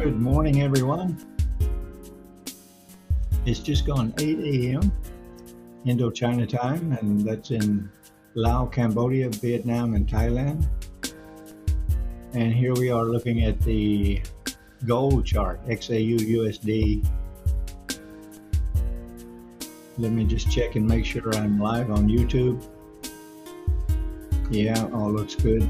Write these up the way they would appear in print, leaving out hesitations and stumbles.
Good morning, everyone. It's just gone 8 a.m. Indochina time, and that's in Laos, Cambodia, Vietnam, and Thailand. And here we are looking at the gold chart, XAU USD. Let me just check and make sure I'm live on YouTube. Yeah, all looks good.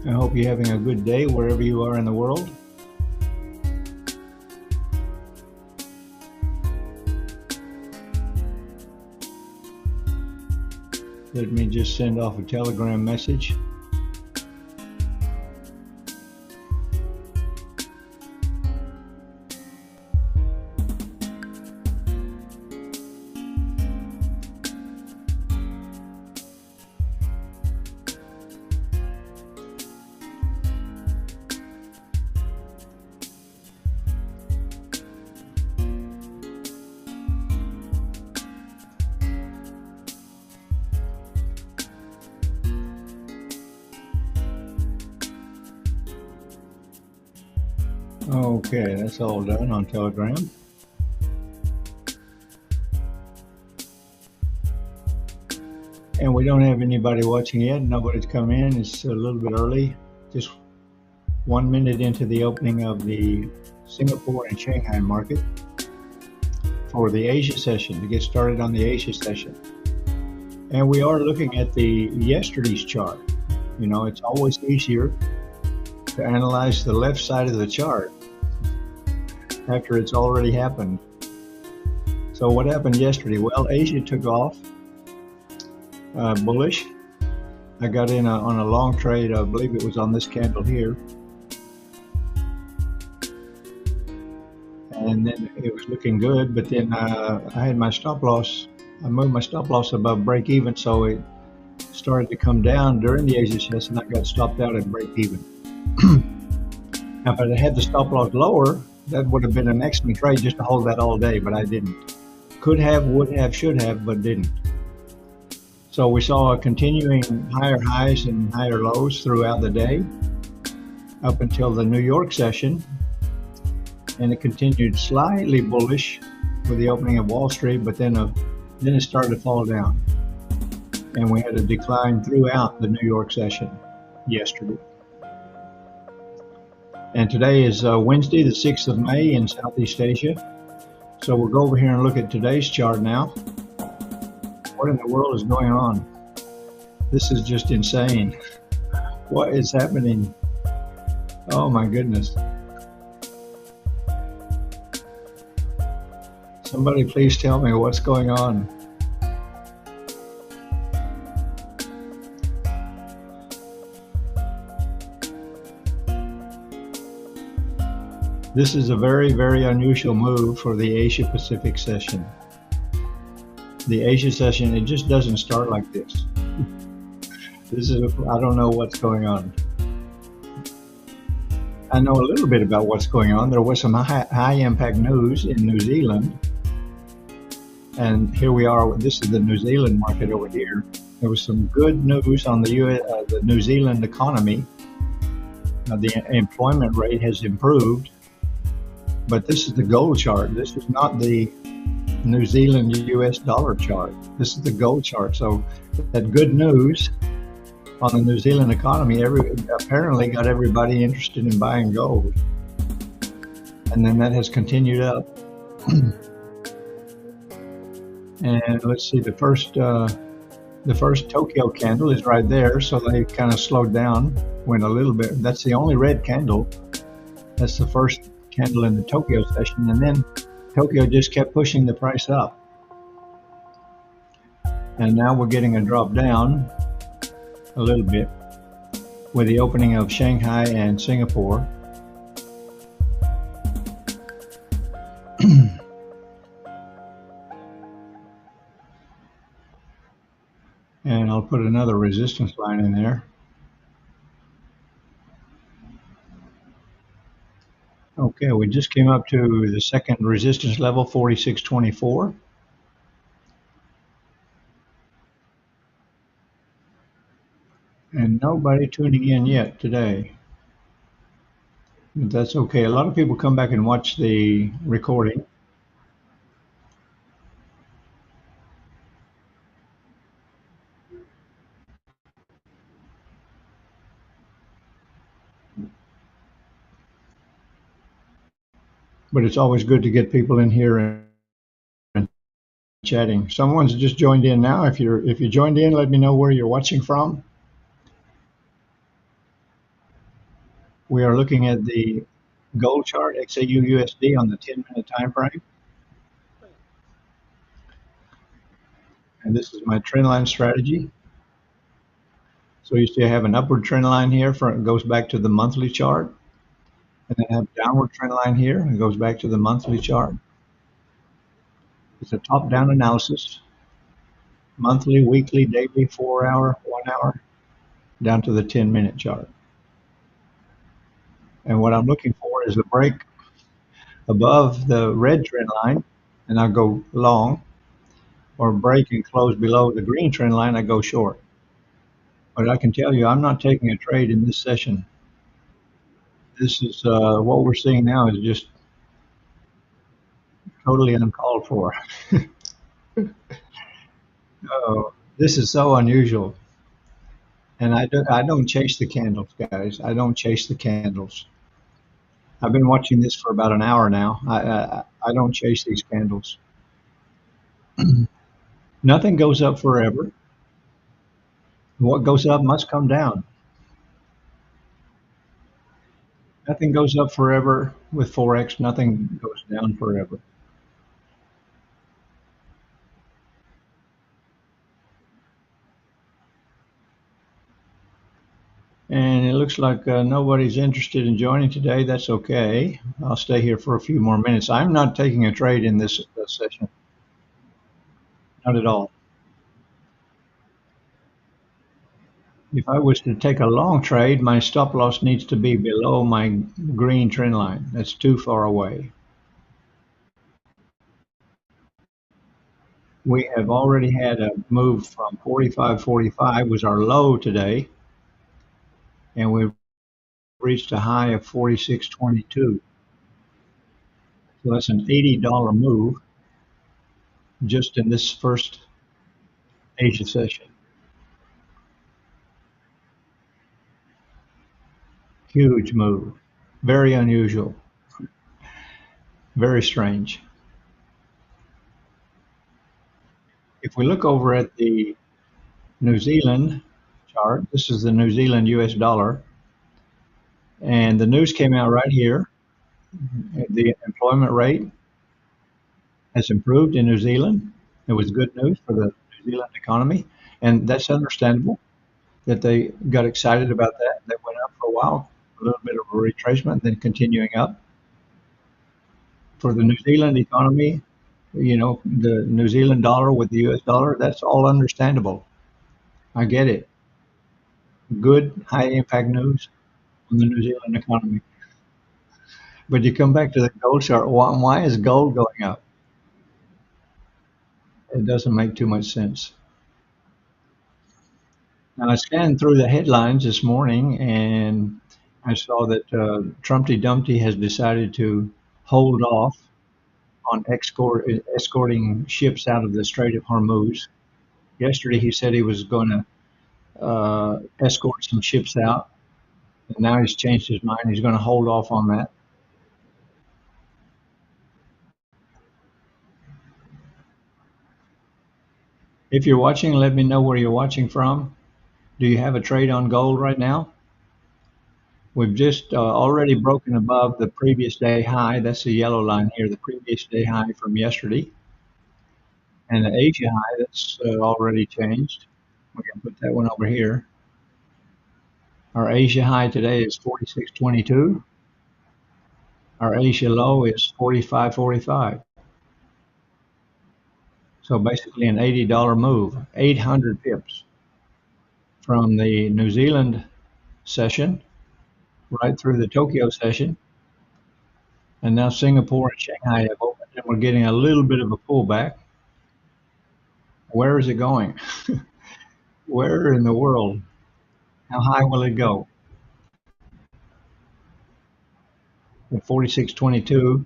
I hope you're having a good day wherever you are in the world. Let me just send off a Telegram message. Okay, that's all done on Telegram. And we don't have anybody watching yet. Nobody's come in. It's a little bit early. Just 1 minute into the opening of the Singapore and Shanghai market for the Asia session, to get started on the Asia session. And we are looking at the yesterday's chart. You know, it's always easier to analyze the left side of the chart after it's already happened. So what happened yesterday? Well, Asia took off bullish. I got in on a long trade. I believe it was on this candle here. And then it was looking good, but then I had my stop loss. I moved my stop loss above break even, so it started to come down during the Asia session. I got stopped out at break even. Now, if I had the stop loss lower, that would have been an excellent trade just to hold that all day, but I didn't. Could have, would have, should have, but didn't. So we saw a continuing higher highs and higher lows throughout the day up until the New York session, and it continued slightly bullish with the opening of Wall Street, but then it started to fall down, and we had a decline throughout the New York session yesterday. And today is Wednesday, the 6th of May in Southeast Asia. So we'll go over here and look at today's chart now. What in the world is going on? This is just insane. What is happening? Oh my goodness. Somebody please tell me what's going on. This is a very, very unusual move for the Asia Pacific session. The Asia session, it just doesn't start like this. I don't know what's going on. I know a little bit about what's going on. There was some high impact news in New Zealand. And here we are, this is the New Zealand market over here. There was some good news on the New Zealand economy. The employment rate has improved. But this is the gold chart. This is not the New Zealand US dollar chart. This is the gold chart. So that good news on the New Zealand economy apparently got everybody interested in buying gold. And then that has continued up. And let's see, the first Tokyo candle is right there. So they kind of slowed down, went a little bit. That's the only red candle. That's the first candle in the Tokyo session, and then Tokyo just kept pushing the price up, and now we're getting a drop down a little bit with the opening of Shanghai and Singapore. And I'll put another resistance line in there. Okay, we just came up to the second resistance level, 46.24, and nobody tuning in yet today. But that's okay. A lot of people come back and watch the recording. But it's always good to get people in here and chatting. Someone's just joined in now. If you joined in, let me know where you're watching from. We are looking at the gold chart XAU USD on the 10-minute time frame, and this is my trend line strategy. So you see I have an upward trend line here it goes back to the monthly chart, and then I have a downward trend line here and it goes back to the monthly chart. It's a top-down analysis, monthly, weekly, daily, 4 hour, 1 hour, down to the 10-minute chart. And what I'm looking for is a break above the red trend line, and I'll go long, or break and close below the green trend line, I go short. But I can tell you, I'm not taking a trade in this session. This is what we're seeing now is just totally uncalled for. Oh, this is so unusual. And I don't chase the candles, guys. I don't chase the candles. I've been watching this for about an hour now. I don't chase these candles. Nothing goes up forever. What goes up must come down. Nothing goes up forever with forex. Nothing goes down forever. And it looks like nobody's interested in joining today. That's okay. I'll stay here for a few more minutes. I'm not taking a trade in this session. Not at all. If I was to take a long trade, my stop loss needs to be below my green trend line. That's too far away. We have already had a move from 45.45 was our low today, and we've reached a high of 46.22. So that's an $80 move just in this first Asia session. Huge move. Very unusual. Very strange. If we look over at the New Zealand chart, this is the New Zealand US dollar, and the news came out right here. The employment rate has improved in New Zealand. It was good news for the New Zealand economy, and that's understandable that they got excited about that. They went up for a while, a little bit of a retracement, then continuing up. For the New Zealand economy, the New Zealand dollar with the US dollar, that's all understandable. I get it. Good, high impact news on the New Zealand economy. But you come back to the gold chart, why is gold going up? It doesn't make too much sense. Now, I scanned through the headlines this morning and I saw that Trumpty Dumpty has decided to hold off on escorting ships out of the Strait of Hormuz. Yesterday, he said he was going to escort some ships out, and now he's changed his mind. He's going to hold off on that. If you're watching, let me know where you're watching from. Do you have a trade on gold right now? We've just already broken above the previous day high. That's the yellow line here, the previous day high from yesterday. And the Asia high, that's already changed. We can put that one over here. Our Asia high today is 46.22. Our Asia low is 45.45. So basically an $80 move, 800 pips from the New Zealand session right through the Tokyo session. And now Singapore and Shanghai have opened, and we're getting a little bit of a pullback. Where is it going? Where in the world? How high will it go? At 46.22,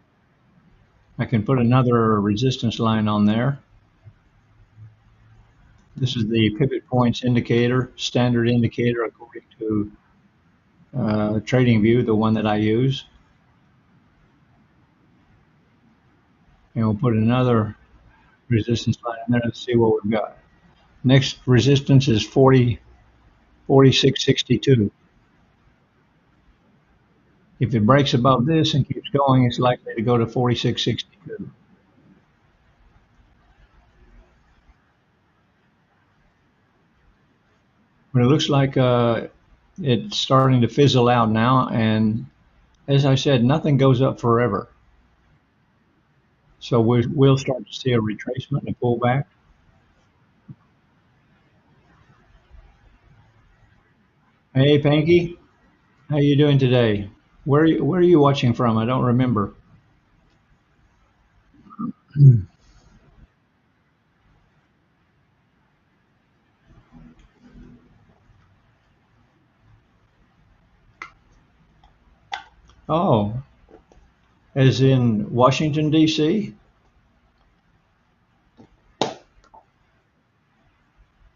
I can put another resistance line on there. This is the pivot points indicator, standard indicator according to Tradingview, the one that I use. And we'll put another resistance line in there and see what we've got. Next resistance is 46.62. If it breaks above this and keeps going, it's likely to go to 46.62. But it looks like it's starting to fizzle out now. And as I said, nothing goes up forever. So we'll start to see a retracement and a pullback. Hey, Panky, how you doing today? Where are you watching from? I don't remember. Oh, as in Washington, D.C.?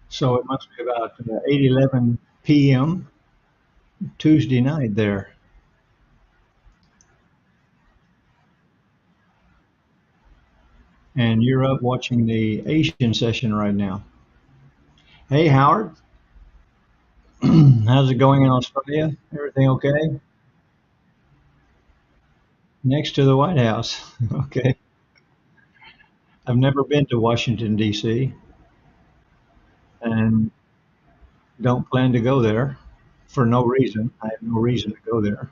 So it must be about 8:11 p.m. Tuesday night there. And you're up watching the Asian session right now. Hey, Howard, how's it going in Australia? Everything okay? Next to the White House. Okay. I've never been to Washington, D.C., and don't plan to go there for no reason. I have no reason to go there.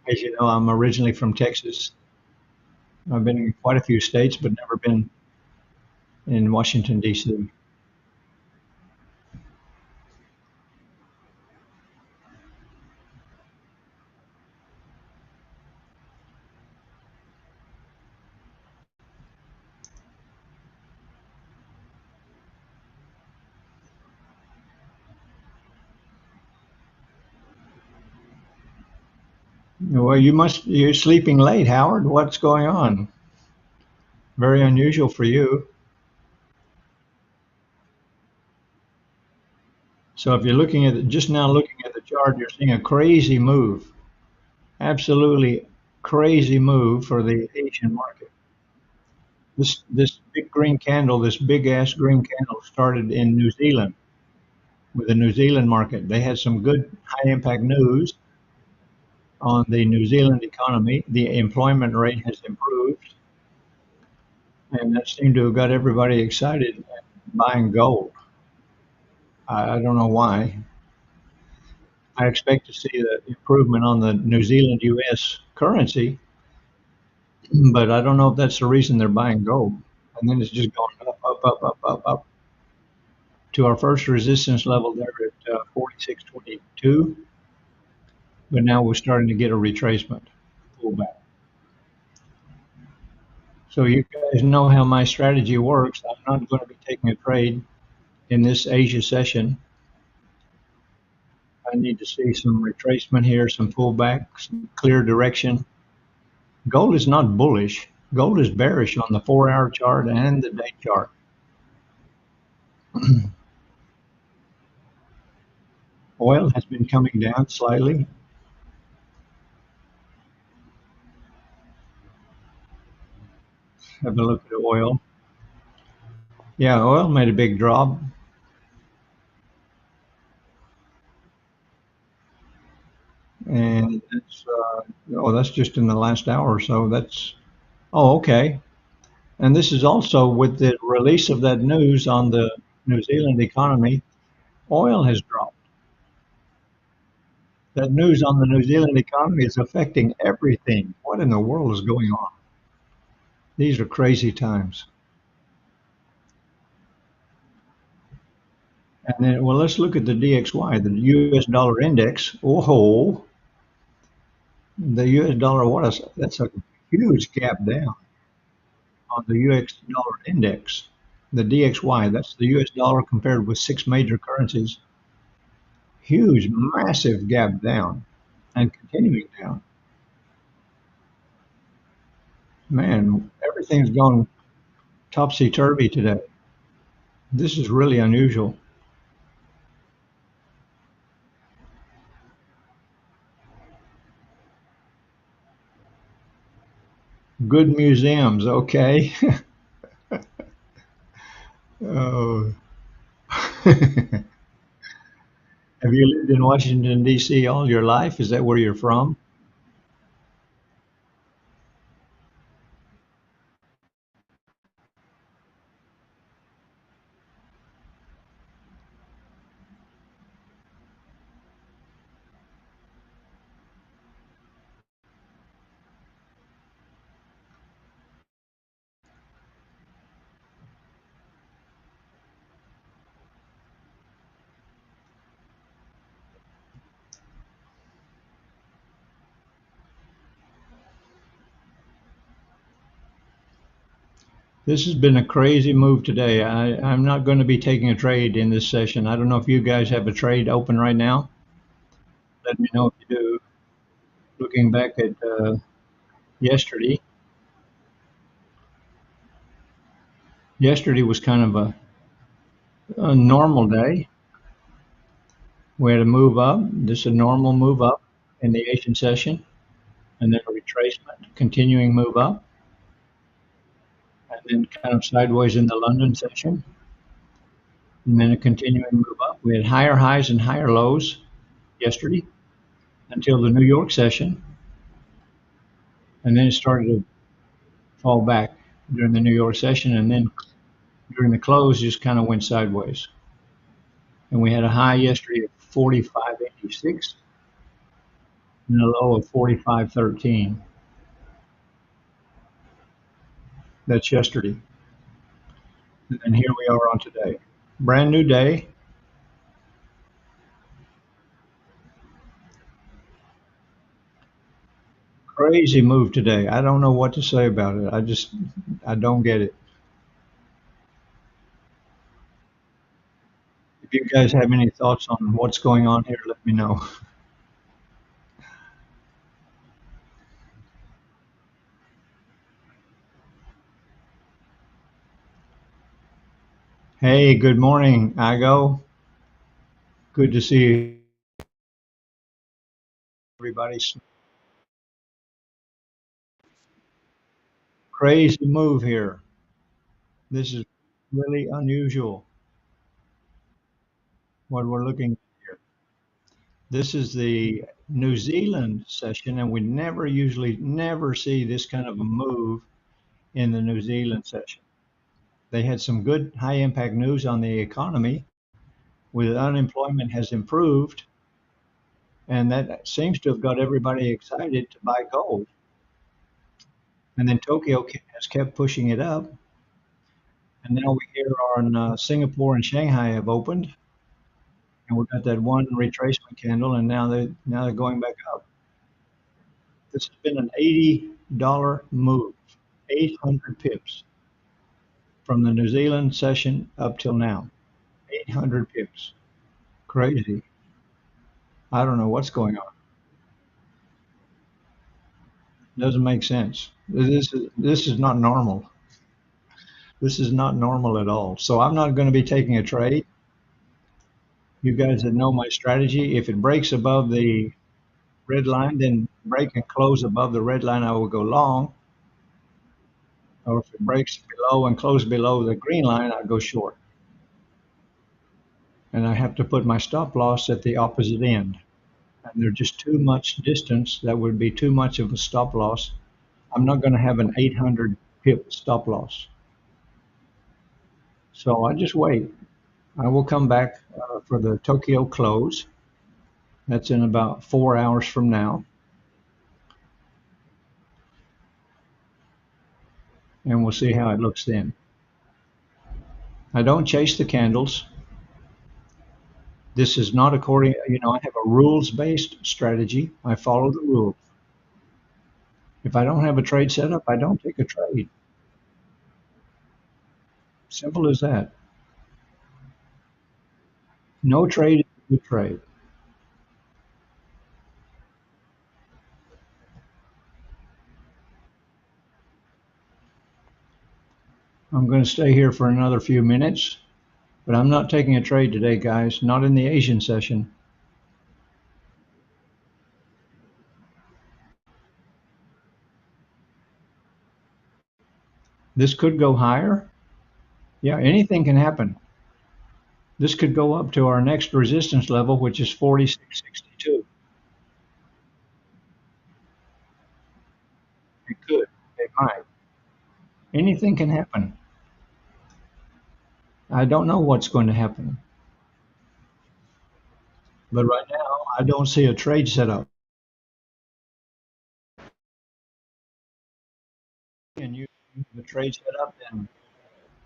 As you know, I'm originally from Texas. I've been in quite a few states, but never been in Washington, D.C. Well, you're sleeping late, Howard. What's going on? Very unusual for you. So if you're looking at it, just now looking at the chart, you're seeing a crazy move, absolutely crazy move for the Asian market. This big green candle, this big ass green candle started in New Zealand with the New Zealand market. They had some good high impact news on the New Zealand economy. The employment rate has improved, and that seemed to have got everybody excited and buying gold. I don't know why. I expect to see the improvement on the New Zealand US currency, but I don't know if that's the reason they're buying gold. And then it's just going up, up, up, up, up, up to our first resistance level there at 46.22. But now we're starting to get a retracement pullback. So you guys know how my strategy works. I'm not going to be taking a trade in this Asia session. I need to see some retracement here, some pullback, some clear direction. Gold is not bullish. Gold is bearish on the 4-hour chart and the day chart. Oil has been coming down slightly. Have a look at oil. Yeah, oil made a big drop. And that's just in the last hour or so. Okay. And this is also with the release of that news on the New Zealand economy, oil has dropped. That news on the New Zealand economy is affecting everything. What in the world is going on? These are crazy times. And then, well, let's look at the DXY, the US dollar index. Oh, The US dollar, that's a huge gap down on the US dollar index. The DXY, that's the US dollar compared with six major currencies. Huge, massive gap down and continuing down. Man, everything's gone topsy turvy today. This is really unusual. Good museums, okay. Oh. Have you lived in Washington, D.C. all your life? Is that where you're from? This has been a crazy move today. I'm not going to be taking a trade in this session. I don't know if you guys have a trade open right now. Let me know if you do. Looking back at yesterday, yesterday was kind of a normal day. We had a move up, just a normal move up in the Asian session, and then a retracement, continuing move up, and then kind of sideways in the London session, and then a continuing move up. We had higher highs and higher lows yesterday until the New York session, and then it started to fall back during the New York session, and then during the close just kind of went sideways. And we had a high yesterday of 45.86 and a low of 45.13. That's yesterday. And here we are on today. Brand new day. Crazy move today. I don't know what to say about it. I don't get it. If you guys have any thoughts on what's going on here, let me know. Hey, good morning, Igo. Good to see everybody's crazy move here. This is really unusual what we're looking at here. This is the New Zealand session, and we never see this kind of a move in the New Zealand session. They had some good high impact news on the economy, with unemployment has improved, and that seems to have got everybody excited to buy gold. And then Tokyo has kept pushing it up, and now we hear on Singapore and Shanghai have opened, and we've got that one retracement candle, and now they're going back up. This has been an $80 move, 800 pips from the New Zealand session up till now. 800 pips. Crazy. I don't know what's going on. Doesn't make sense. This is not normal. This is not normal at all. So I'm not going to be taking a trade. You guys that know my strategy, if it breaks above the red line, then break and close above the red line, I will go long. Or if it breaks below and close below the green line, I go short. And I have to put my stop loss at the opposite end. And there's just too much distance. That would be too much of a stop loss. I'm not going to have an 800 pip stop loss. So I just wait. I will come back for the Tokyo close. That's in about 4 hours from now. And we'll see how it looks then. I don't chase the candles. This is not according, I have a rules based strategy. I follow the rules. If I don't have a trade set up, I don't take a trade. Simple as that. No trade is a good trade. I'm going to stay here for another few minutes, but I'm not taking a trade today, guys. Not in the Asian session. This could go higher. Yeah, anything can happen. This could go up to our next resistance level, which is 46.62. It could. It might. Anything can happen. I don't know what's going to happen. But right now, I don't see a trade set up. And you the trade set up, then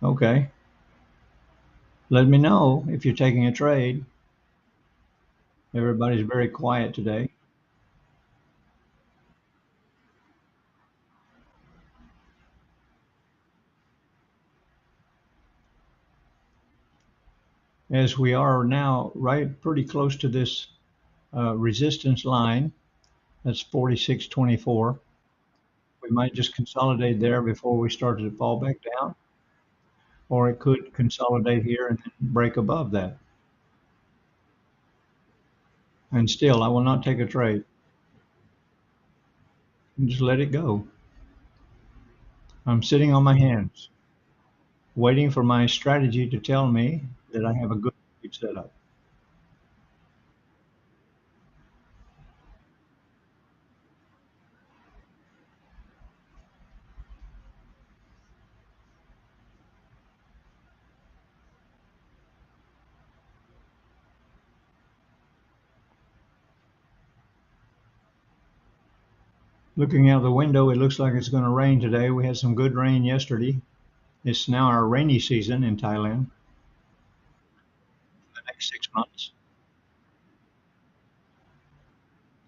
okay. Let me know if you're taking a trade. Everybody's very quiet today. As we are now right pretty close to this resistance line, that's 46.24. We might just consolidate there before we start to fall back down, or it could consolidate here and then break above that. And still, I will not take a trade. Just let it go. I'm sitting on my hands, waiting for my strategy to tell me that I have a good trade set up. Looking out the window, it looks like it's going to rain today. We had some good rain yesterday. It's now our rainy season in Thailand, the next 6 months.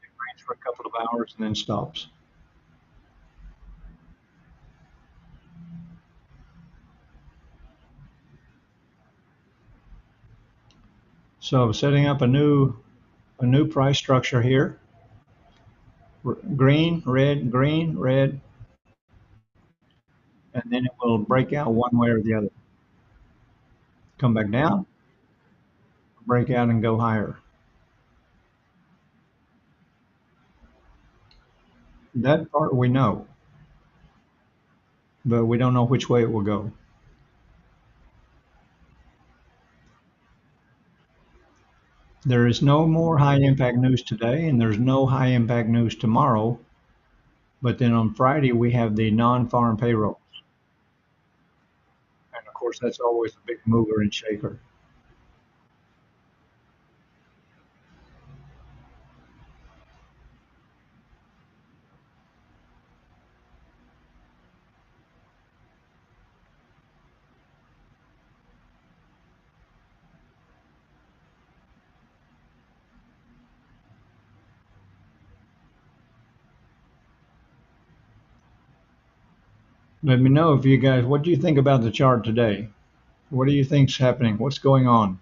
It rains for a couple of hours and then stops. So setting up a new price structure here. Green, red, and then it will break out one way or the other. Come back down, break out and go higher. That part we know, but we don't know which way it will go. There is no more high impact news today, and there's no high impact news tomorrow. But then on Friday, we have the non farm payroll. And of course, that's always a big mover and shaker. Let me know if you guys, what do you think about the chart today? What do you think's happening? What's going on?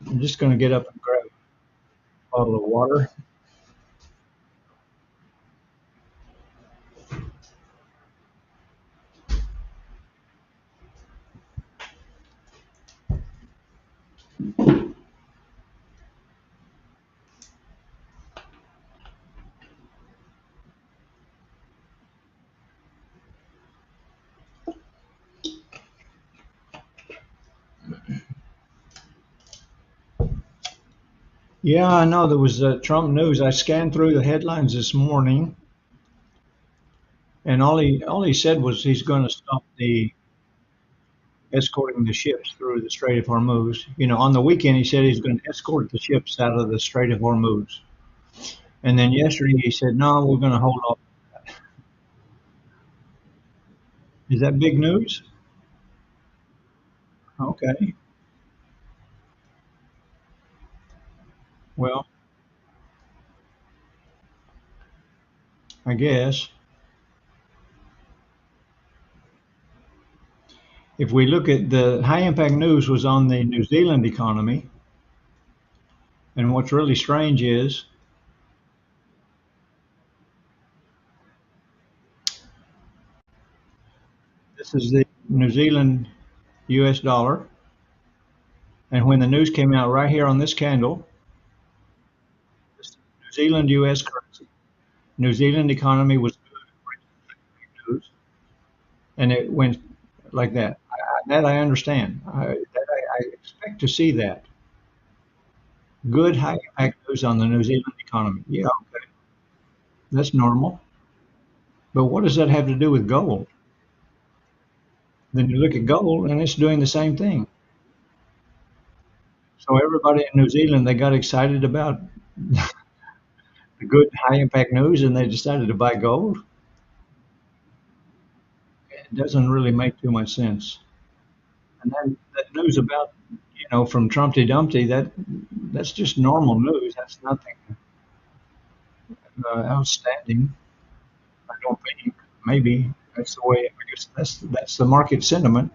I'm just going to get up and grab a bottle of water. Yeah, I know there was Trump news. I scanned through the headlines this morning, and all he said was he's going to stop the escorting the ships through the Strait of Hormuz. On the weekend he said he's going to escort the ships out of the Strait of Hormuz, and then yesterday he said no, we're going to hold off. Is that big news? Okay. Well, I guess. If we look at the high impact news was on the New Zealand economy, and what's really strange is this is the New Zealand US dollar, and when the news came out right here on this candle, this New Zealand US currency, New Zealand economy was good news, and it went like that. That I understand. I expect to see that. Good high impact news on the New Zealand economy. Yeah, okay. That's normal. But what does that have to do with gold? Then you look at gold and it's doing the same thing. So everybody in New Zealand, they got excited about the good high impact news and they decided to buy gold. It doesn't really make too much sense. And then that news about, from Trumpty Dumpty, that's just normal news. That's nothing outstanding. I don't think. Maybe that's the way. I guess that's the market sentiment.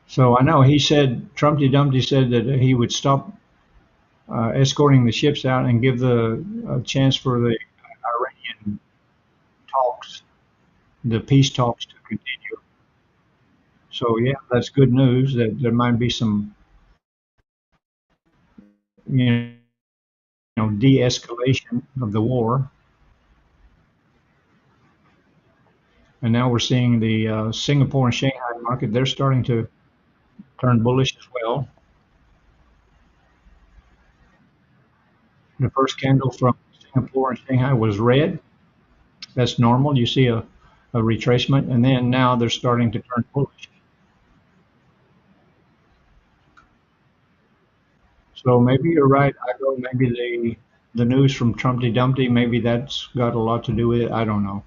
So I know he said Trumpty Dumpty said that he would stop escorting the ships out and give the chance for the Iranian talks, the peace talks to continue. So yeah, that's good news that there might be some, you de-escalation of the war. And now we're seeing the Singapore and Shanghai market. They're starting to turn bullish as well. The first candle from Singapore and Shanghai was red. That's normal. You see a retracement, and then now they're starting to turn bullish. So maybe you're right. I go maybe the news from Trumpty Dumpty, maybe that's got a lot to do with it. I don't know.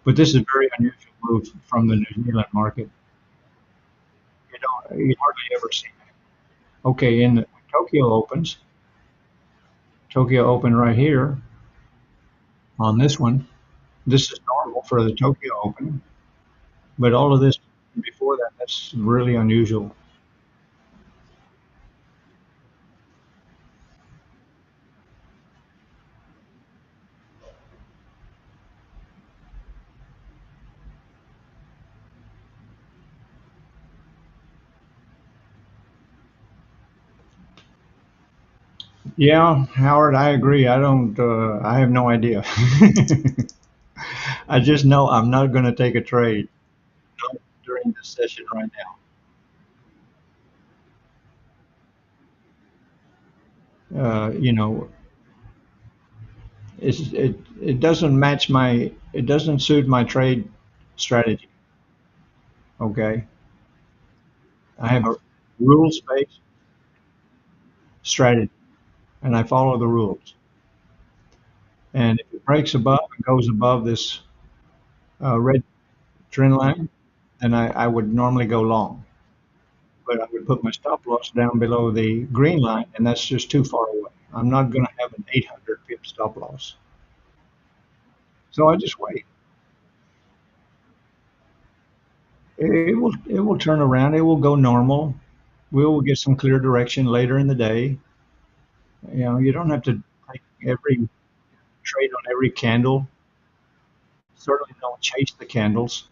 But this is a very unusual move from the New Zealand market. You hardly ever see that. Okay, in the Tokyo opens, Tokyo open right here on this one. This is normal for the Tokyo Open, but all of this before that, that's really unusual. Yeah, Howard, I agree. I have no idea. I just know I'm not going to take a trade during this session right now. It doesn't it doesn't suit my trade strategy. Okay. I have a rules-based strategy and I follow the rules. And if it breaks above and goes above this red trend line, then I would normally go long. But I would put my stop loss down below the green line, and that's just too far away. I'm not going to have an 800 pip stop loss. So I just wait. It will turn around. It will go normal. We will get some clear direction later in the day. You don't have to take every trade on every candle. Certainly don't chase the candles.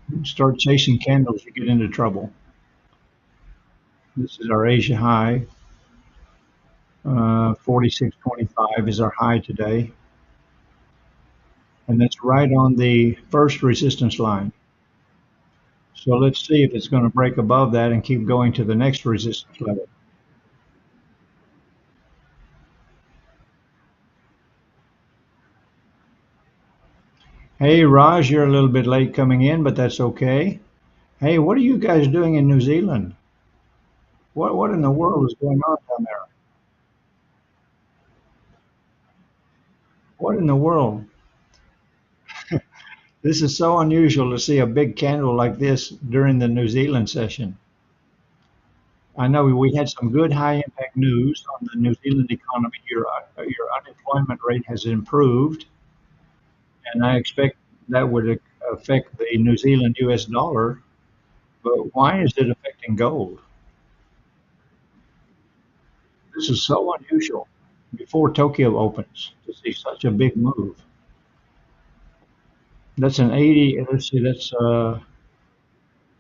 You start chasing candles, you get into trouble. This is our Asia high. 46.25 is our high today. And that's right on the first resistance line. So let's see if it's going to break above that and keep going to the next resistance level. Hey, Raj, you're a little bit late coming in, but that's okay. Hey, what are you guys doing in New Zealand? What in the world is going on down there? What in the world? This is so unusual to see a big candle like this during the New Zealand session. I know we had some good high impact news on the New Zealand economy. Your unemployment rate has improved, and I expect that would affect the New Zealand US dollar. But why is it affecting gold? This is so unusual before Tokyo opens to see such a big move. That's an 80, let's see, that's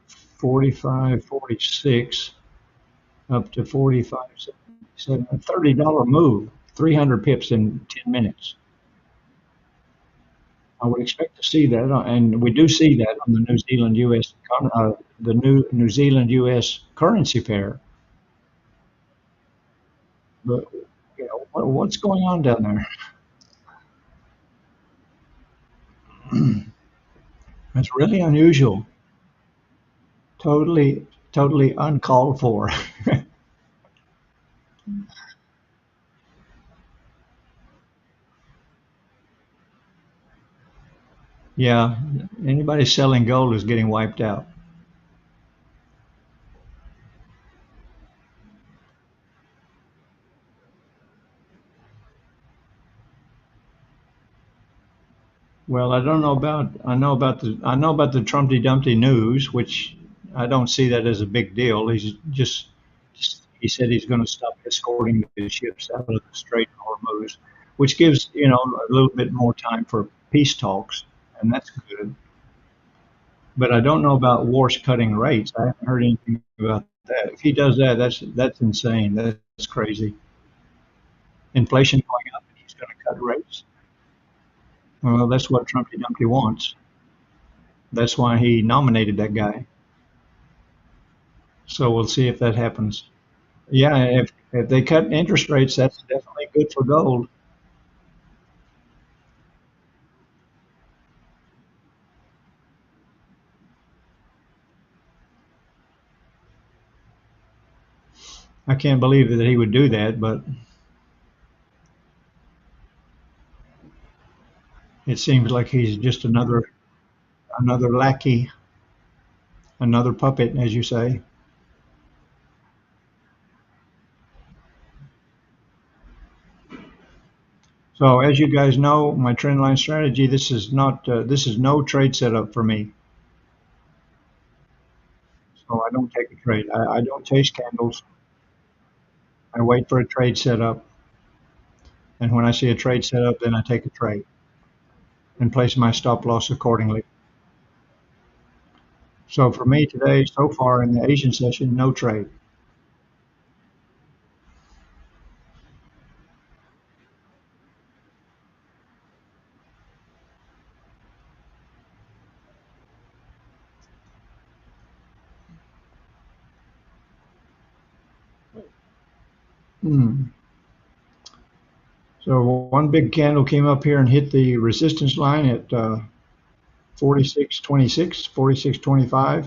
45, 46 up to 45, 77, a $30 move, 300 pips in 10 minutes. I would expect to see that, and we do see that on the New Zealand U.S. The New Zealand U.S. currency pair. But what's going on down there? It's really unusual, totally uncalled for. Yeah, anybody selling gold is getting wiped out. Well, I know about the Trumpy Dumpty news, which I don't see that as a big deal. Just he said he's going to stop escorting the ships out of the Strait of Hormuz, which gives a little bit more time for peace talks, and that's good. But I don't know about wars cutting rates. I haven't heard anything about that. If he does that, that's insane. That's crazy. Inflation going up, and he's going to cut rates. Well, that's what Trumpy Dumpty wants. That's why he nominated that guy. So we'll see if that happens. Yeah, if they cut interest rates, that's definitely good for gold. I can't believe that he would do that, but it seems like he's just another lackey, another puppet, as you say. So as you guys know, my trend line strategy, this is no trade setup for me. So I don't take a trade. I don't chase candles. I wait for a trade setup, and when I see a trade setup, then I take a trade and place my stop loss accordingly. So for me today, so far in the Asian session, no trade. Hmm. So one big candle came up here and hit the resistance line at 46.26, 46.25,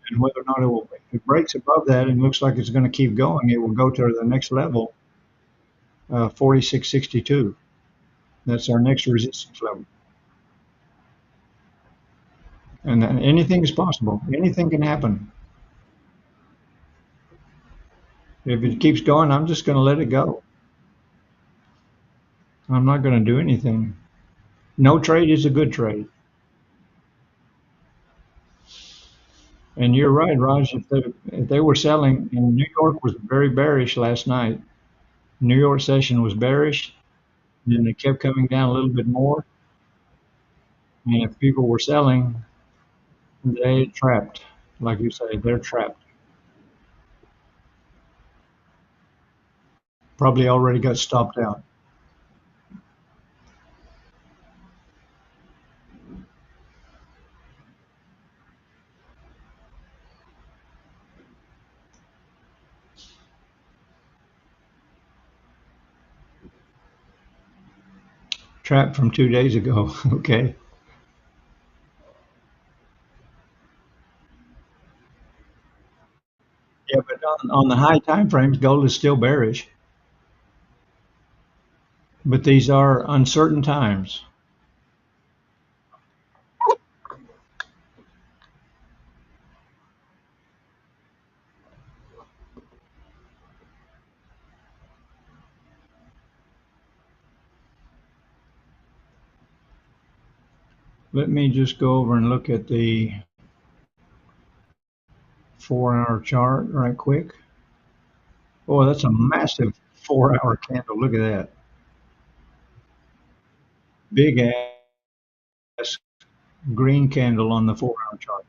and whether or not if it breaks above that and looks like it's going to keep going, it will go to the next level, 46.62. That's our next resistance level. And anything is possible. Anything can happen. If it keeps going, I'm just going to let it go. I'm not going to do anything. No trade is a good trade. And you're right, Raj. If they were selling, and New York was very bearish last night. New York session was bearish, and then it kept coming down a little bit more. And if people were selling, they trapped, like you say, they're trapped. Probably already got stopped out. Trapped from 2 days ago. Okay. Yeah, but on the high time frames, gold is still bearish. But these are uncertain times. Let me just go over and look at the 4 hour chart right quick. Oh, that's a massive 4 hour candle. Look at that. Big ass green candle on the 4 hour chart.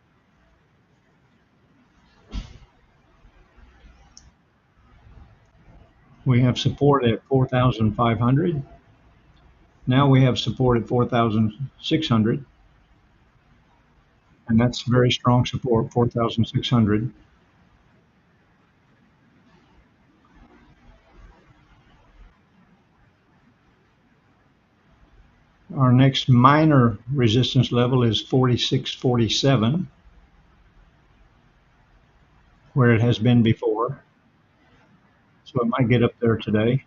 We have support at 4,500. Now we have support at 4,600, and that's very strong support, 4,600. Our next minor resistance level is 46.47, where it has been before. So it might get up there today.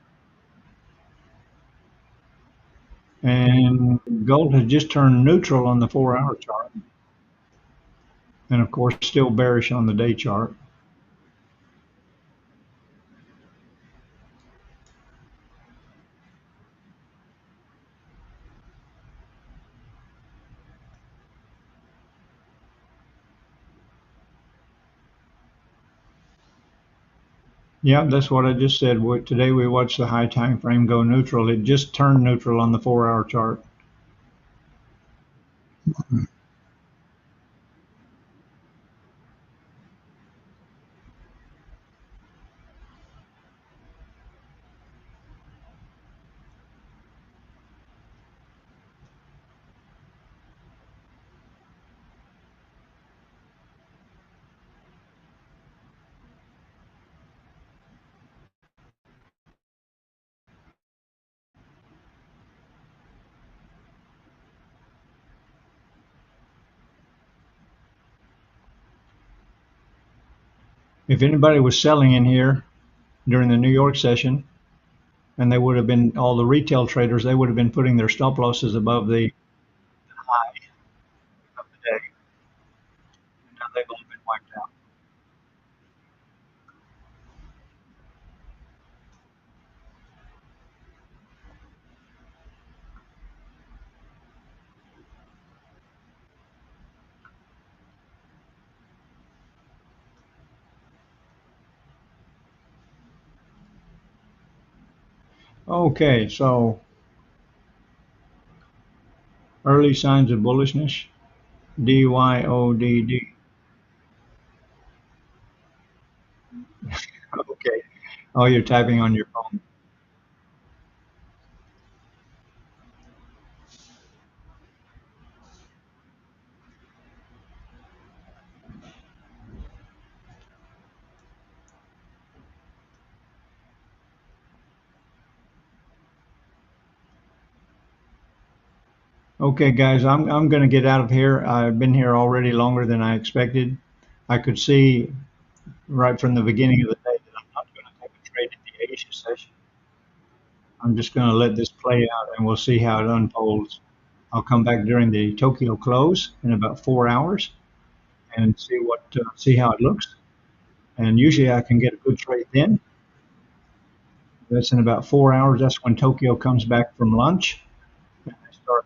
And gold has just turned neutral on the 4 hour chart, and of course, still bearish on the day chart. Yeah, that's what I just said. Today we watched the high time frame go neutral. It just turned neutral on the 4 hour chart. If anybody was selling in here during the New York session, and they would have been all the retail traders, they would have been putting their stop losses above the high of the day. Now they've all been wiped out. Okay, so early signs of bullishness. DYODD. Okay. Oh, you're typing on your phone. Okay, guys, I'm going to get out of here. I've been here already longer than I expected. I could see right from the beginning of the day that I'm not going to take a trade in the Asia session. I'm just going to let this play out and we'll see how it unfolds. I'll come back during the Tokyo close in about 4 hours and see how it looks. And usually I can get a good trade then. That's in about 4 hours. That's when Tokyo comes back from lunch. And I start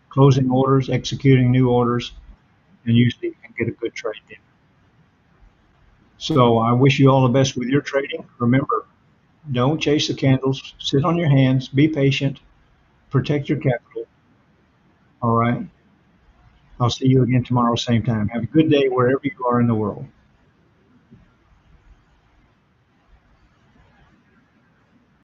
closing orders, executing new orders, and usually you can get a good trade then. So I wish you all the best with your trading. Remember, don't chase the candles. Sit on your hands. Be patient. Protect your capital. All right. I'll see you again tomorrow, same time. Have a good day wherever you are in the world.